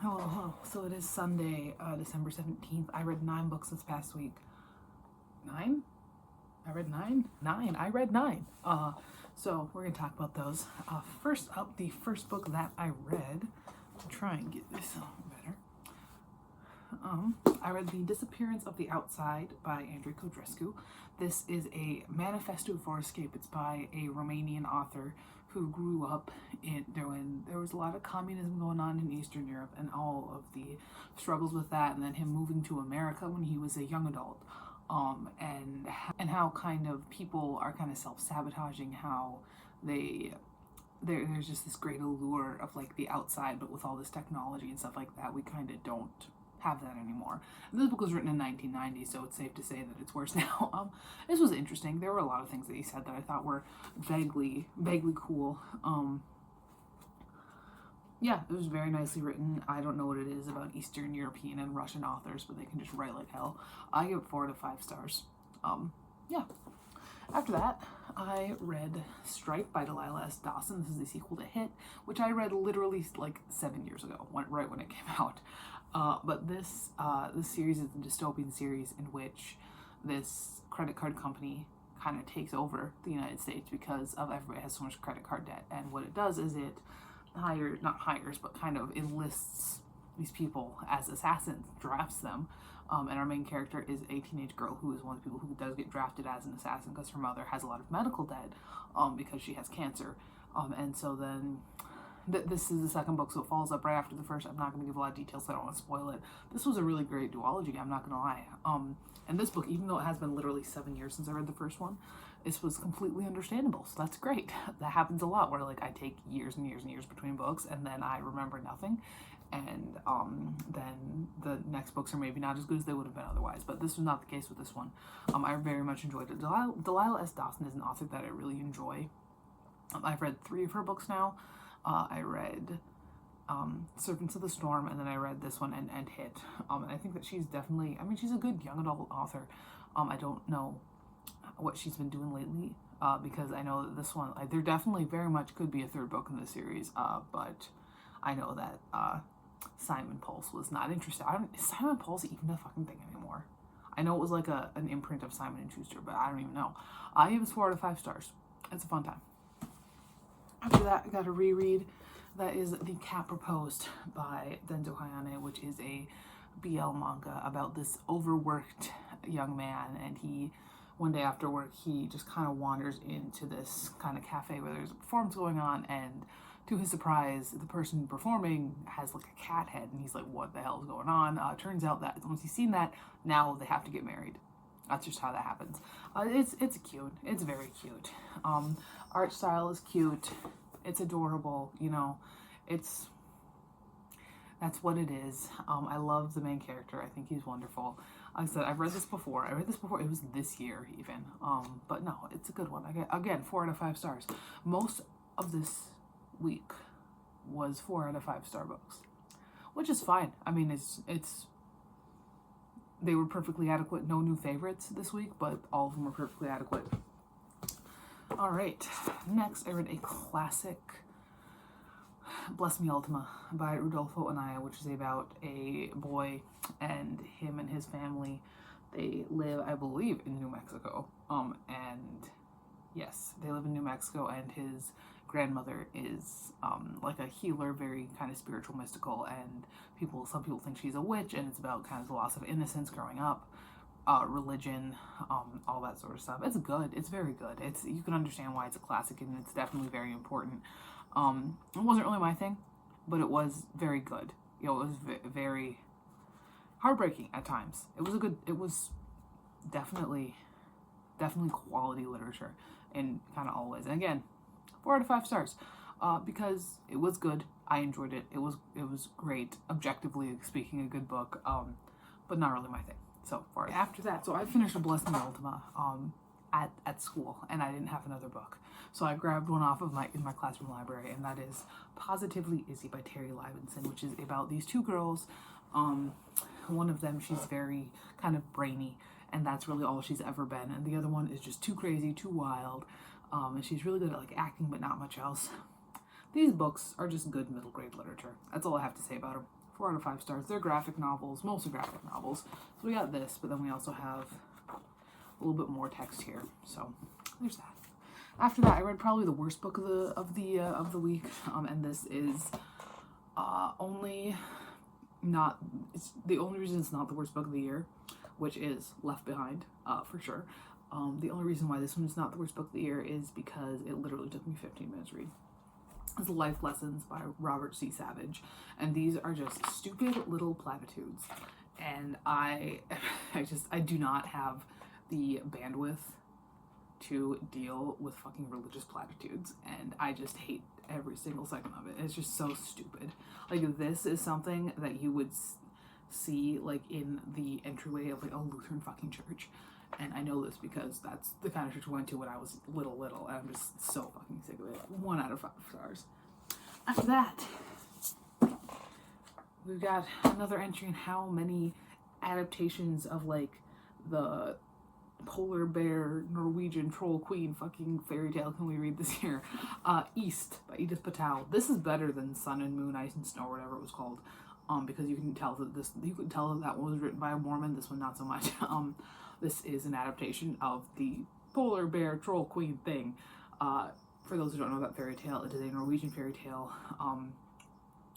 Hello. So it is Sunday, December 17th. I read 9 books this past week. 9? I read 9? 9. I read 9. So we're going to talk about those. First up, the first book that I read, I'll try and get this better. I read The Disappearance of the Outside by Andrei codrescu. This is a manifesto for escape. It's by a Romanian author who grew up when there was a lot of communism going on in Eastern Europe and all of the struggles with that, and then him moving to America when he was a young adult, and how kind of people are kind of self-sabotaging, how there's just this great allure of like the outside, but with all this technology and stuff like that, we kind of don't have that anymore. And this book was written in 1990, so it's safe to say that it's worse now. This was interesting. There were a lot of things that he said that I thought were vaguely cool. Yeah, it was very nicely written. I don't know what it is about Eastern European and Russian authors, but they can just write like hell. I give it 4 to 5 stars. Yeah. After that, I read Strike by Delilah S. Dawson. This is the sequel to Hit, which I read literally like 7 years ago, right when it came out. But this series is a dystopian series in which this credit card company kind of takes over the United States because of everybody has so much credit card debt. And what it does is it kind of enlists these people as assassins, drafts them. And our main character is a teenage girl who is one of the people who does get drafted as an assassin because her mother has a lot of medical debt because she has cancer. And so then this is the second book, so it follows up right after the first. I'm not going to give a lot of details, so I don't want to spoil it. This was a really great duology, I'm not going to lie. And this book, even though it has been literally 7 years since I read the first one, this was completely understandable, so that's great. That happens a lot, where like I take years and years and years between books, and then I remember nothing, and then the next books are maybe not as good as they would have been otherwise. But this was not the case with this one. I very much enjoyed it. Delilah S. Dawson is an author that I really enjoy. I've read 3 of her books now. I read Servants of the Storm, and then I read this one and Hit. And I think that she's definitely, she's a good young adult author. I don't know what she's been doing lately, because I know that this one, there definitely very much could be a 3rd book in the series, but I know that Simon Pulse was not interested. Is Simon Pulse even a fucking thing anymore? I know it was like an imprint of Simon & Schuster, but I don't even know. I give it 4 out of 5 stars. It's a fun time. After that, I got a reread. That is The Cat Proposed by Dento, Hayane, which is a BL manga about this overworked young man, and one day after work, he just kind of wanders into this kind of cafe where there's a performance going on, and to his surprise, the person performing has like a cat head, and he's like, what the hell is going on? Turns out that once he's seen that, now they have to get married. That's just how that happens. It's cute. It's very cute. Art style is cute. It's adorable. That's what it is. I love the main character. I think he's wonderful. Like I said, I've read this before. It was this year even. But no, it's a good one. Again, 4 out of 5 stars. Most of this week was 4 out of 5 star books, which is fine. They were perfectly adequate. No new favorites this week, but all of them were perfectly adequate. All right, next I read a classic, Bless Me Ultima by Rudulfo, Anaya, which is about a boy and him and his family. They live, I believe, in New Mexico. And yes, they live in New Mexico, and his grandmother is like a healer, very kind of spiritual, mystical, and some people think she's a witch, and it's about kind of the loss of innocence growing up, religion, all that sort of stuff. It's good. It's very good. You can understand why it's a classic, and it's definitely very important. It wasn't really my thing, but it was very good. It was very heartbreaking at times. It was definitely quality literature in kind of all ways. And again, 4 out of 5 stars, because it was good. I enjoyed it. It was great. Objectively speaking, a good book, but not really my thing. So far. After that, so I finished a Bless Me Ultima at school, and I didn't have another book, so I grabbed one off of in my classroom library, and that is Positively Izzy by Terri, Libenson, which is about these 2 girls. One of them, she's very kind of brainy, and that's really all she's ever been, and the other one is just too crazy, too wild, and she's really good at like acting, but not much else. These books are just good middle grade literature. That's all I have to say about them. 4 out of 5 stars. They're graphic novels, mostly graphic novels. So we got this, but then we also have a little bit more text here. So there's that. After that, I read probably the worst book of the week, and this is it's the only reason it's not the worst book of the year, which is Left Behind, for sure. The only reason why this one's not the worst book of the year is because it literally took me 15 minutes to read. It's Life Lessons by Robert C. Savage, and these are just stupid little platitudes, and I do not have the bandwidth to deal with fucking religious platitudes, and I just hate every single second of it. It's just so stupid. Like, this is something that you would see like in the entryway of like a Lutheran fucking church, and I know this because that's the kind of church I went to when I was little, and I'm just so fucking sick of it. 1 out of 5 stars. After that, we've got another entry in how many adaptations of like the polar bear Norwegian troll queen fucking fairy tale can we read this year? East by Edith Pattou. This is better than Sun and Moon, Ice and Snow, or whatever it was called, because you can tell that one was written by a Mormon. This one not so much. This is an adaptation of the polar bear troll queen thing. For those who don't know that fairy tale, it is a Norwegian fairy tale,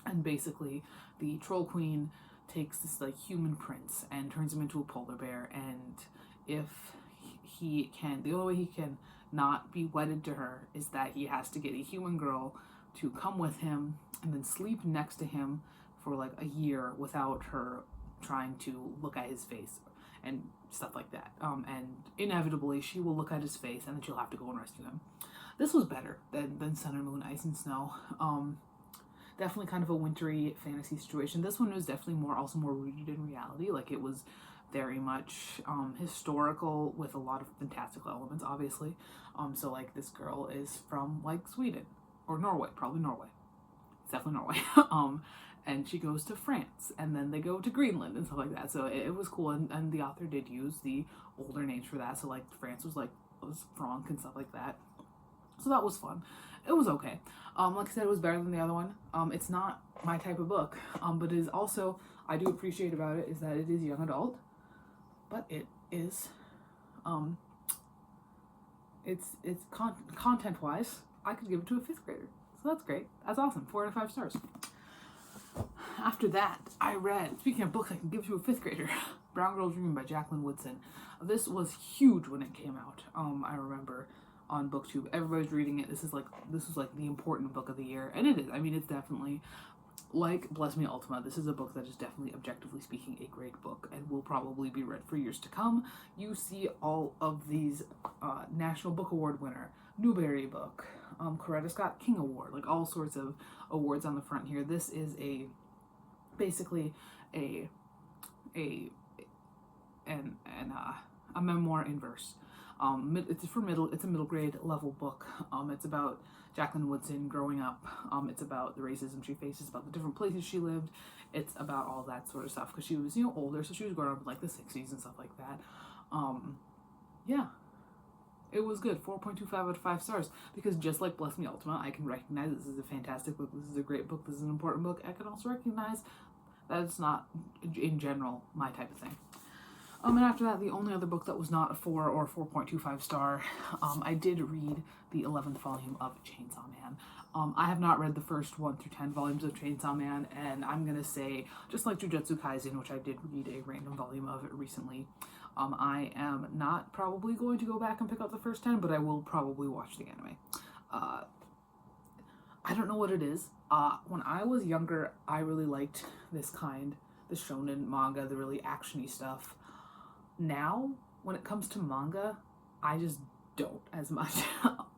and basically the troll queen takes this like human prince and turns him into a polar bear, and if the only way he can not be wedded to her is that he has to get a human girl to come with him and then sleep next to him for like a year without her trying to look at his face and stuff like that. And inevitably she will look at his face and then she'll have to go and rescue him. This was better than Sun and Moon, Ice and Snow. Definitely kind of a wintry fantasy situation. This one was definitely also more rooted in reality. Like, it was very much historical with a lot of fantastical elements, obviously. So like, this girl is from like Sweden or Norway, probably Norway. It's definitely Norway. And she goes to France, and then they go to Greenland and stuff like that. So it was cool, and the author did use the older names for that. So like, France was Franck and stuff like that. So that was fun. It was okay. Like I said, it was better than the other one. It's not my type of book, but it is also, I do appreciate about it is that it is young adult, but it is, it's content-wise, I could give it to a 5th grader. So that's great. That's awesome. 4 out of 5 stars. After that, I read, speaking of books I can give to a 5th grader, Brown Girl Dream by Jacqueline Woodson. This was huge when it came out. I remember on BookTube, everybody's reading it. This was like the important book of the year, and it is. I mean, it's definitely, like Bless Me Ultima, this is a book that is definitely, objectively speaking, a great book and will probably be read for years to come. You see all of these National Book Award winner, Newbery book, Coretta Scott King Award, like all sorts of awards on the front here. This is basically a memoir in verse. It's a middle grade level book. It's about Jacqueline Woodson growing up. It's about the racism she faces, about the different places she lived. It's about all that sort of stuff, because she was, older, so she was growing up in like the 60s and stuff like that. Yeah, it was good. 4.25 out of 5 stars, because just like Bless Me Ultima, I can recognize this is a fantastic book, this is a great book, this is an important book. I can also recognize that it's not, in general, my type of thing. And after that, the only other book that was not a 4 or 4.25 star, I did read the 11th volume of Chainsaw Man. I have not read the first 1 through 10 volumes of Chainsaw Man, and I'm going to say, just like Jujutsu Kaisen, which I did read a random volume of recently, I am not probably going to go back and pick up the first 10, but I will probably watch the anime. I don't know what it is. When I was younger, I really liked the shonen manga, the really actiony stuff. Now, when it comes to manga, I just don't as much.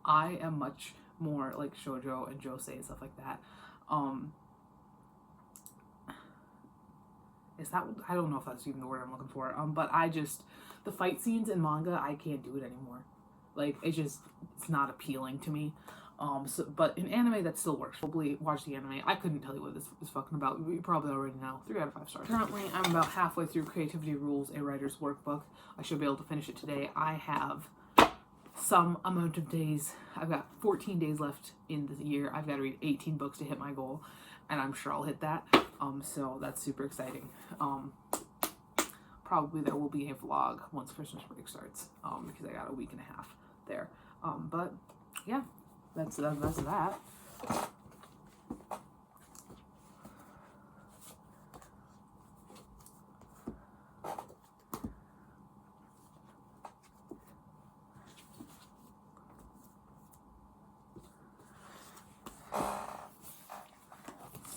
I am much more like shoujo and josei and stuff like that. I don't know if that's even the word I'm looking for. But the fight scenes in manga, I can't do it anymore. Like, it's not appealing to me. But in anime, that still works. Probably watch the anime. I couldn't tell you what this is fucking about. You probably already know. 3 out of 5 stars. Currently, I'm about halfway through Creativity Rules, a writer's workbook. I should be able to finish it today. I have some amount of days. I've got 14 days left in the year. I've got to read 18 books to hit my goal, and I'm sure I'll hit that. So that's super exciting. Probably there will be a vlog once Christmas break starts, because I got a week and a half there. But yeah, that's that.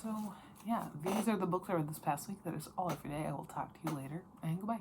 So yeah, these are the books I read this past week. That is all for today. I will talk to you later, and goodbye.